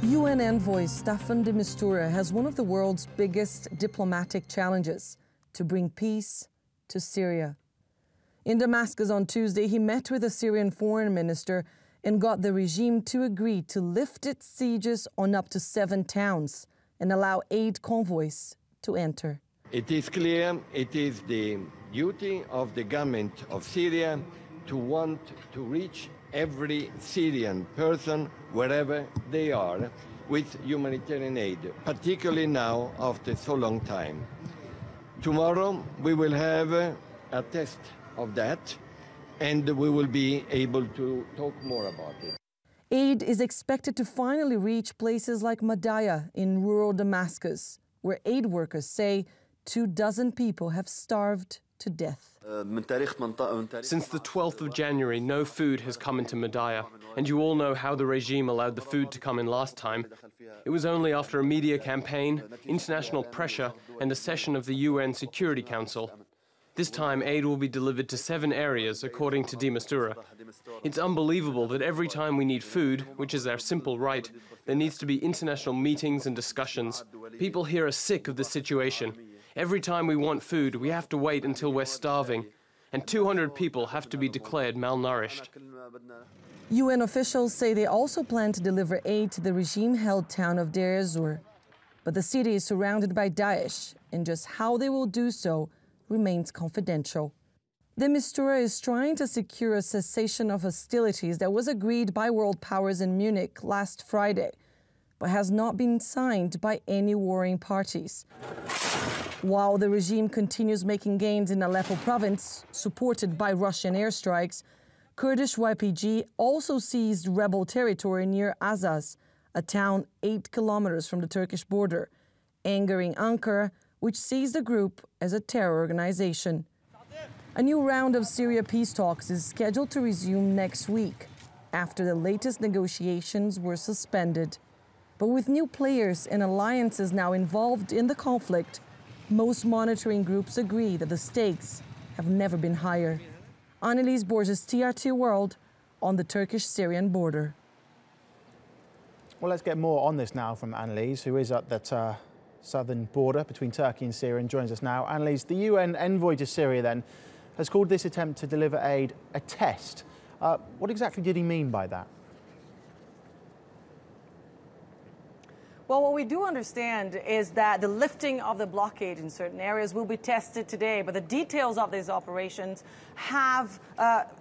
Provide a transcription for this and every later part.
UN envoy Staffan de Mistura has one of the world's biggest diplomatic challenges: to bring peace to Syria. In Damascus on Tuesday, he met with the Syrian foreign minister and got the regime to agree to lift its sieges on up to 7 towns and allow aid convoys to enter. It is clear it is the duty of the government of Syria to want to reach every Syrian person, wherever they are, with humanitarian aid, particularly now after so long time. Tomorrow we will have a test of that, and we will be able to talk more about it. Aid is expected to finally reach places like Madaya in rural Damascus, where aid workers say 24 people have starved to death. Since the 12th of January, no food has come into Madaya, and you all know how the regime allowed the food to come in last time. It was only after a media campaign, international pressure, and a session of the UN Security Council. This time, aid will be delivered to 7 areas, according to de Mistura. It's unbelievable that every time we need food, which is our simple right, there needs to be international meetings and discussions. People here are sick of the situation. Every time we want food, we have to wait until we're starving, and 200 people have to be declared malnourished. UN officials say they also plan to deliver aid to the regime-held town of Deir ez-Zor. But the city is surrounded by Daesh, and just how they will do so remains confidential. De Mistura is trying to secure a cessation of hostilities that was agreed by world powers in Munich last Friday, but has not been signed by any warring parties. While the regime continues making gains in Aleppo province, supported by Russian airstrikes, Kurdish YPG also seized rebel territory near Azaz, a town 8 kilometers from the Turkish border, angering Ankara, which sees the group as a terror organization. A new round of Syria peace talks is scheduled to resume next week, after the latest negotiations were suspended. But with new players and alliances now involved in the conflict, most monitoring groups agree that the stakes have never been higher. Anelise Borges, TRT World, on the Turkish-Syrian border. Well, let's get more on this now from Anelise, who is at that southern border between Turkey and Syria and joins us now. Anelise, the UN envoy to Syria then has called this attempt to deliver aid a test. What exactly did he mean by that? Well, what we do understand is that the lifting of the blockade in certain areas will be tested today, but the details of these operations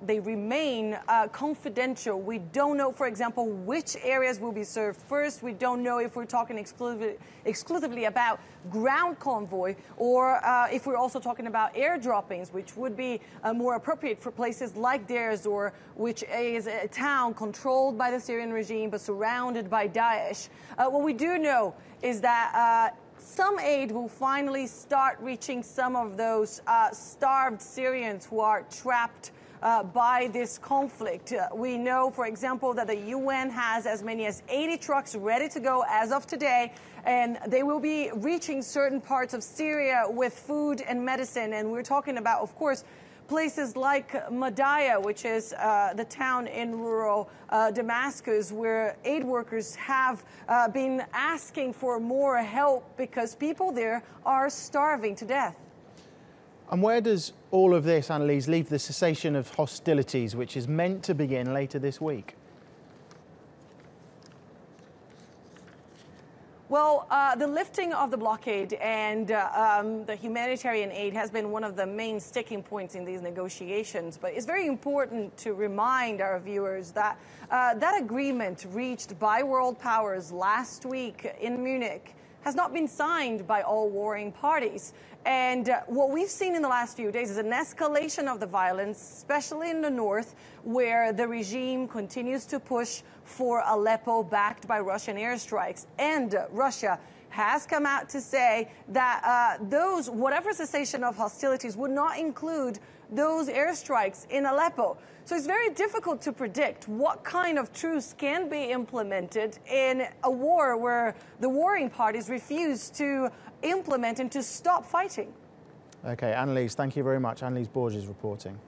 they remain confidential. We don't know, for example, which areas will be served first. We don't know if we're talking exclusively about ground convoy or if we're also talking about air droppings, which would be more appropriate for places like Deir ez-Zor, which is a town controlled by the Syrian regime but surrounded by Daesh. What we do know is that some aid will finally start reaching some of those starved Syrians who are trapped by this conflict. We know, for example, that the UN has as many as 80 trucks ready to go as of today, and they will be reaching certain parts of Syria with food and medicine. And we're talking about, of course, places like Madaya, which is the town in rural Damascus, where aid workers have been asking for more help because people there are starving to death. And where does all of this, Anelise, leave the cessation of hostilities, which is meant to begin later this week? Well, the lifting of the blockade and the humanitarian aid has been one of the main sticking points in these negotiations. But it's very important to remind our viewers that that agreement reached by world powers last week in Munich has not been signed by all warring parties. And what we've seen in the last few days is an escalation of the violence, especially in the north, where the regime continues to push for Aleppo backed by Russian airstrikes. And Russia has come out to say that whatever cessation of hostilities would not include those airstrikes in Aleppo. So it's very difficult to predict what kind of truce can be implemented in a war where the warring parties refuse to implement and to stop fighting. OK, Anelise, thank you very much. Anelise Borges reporting.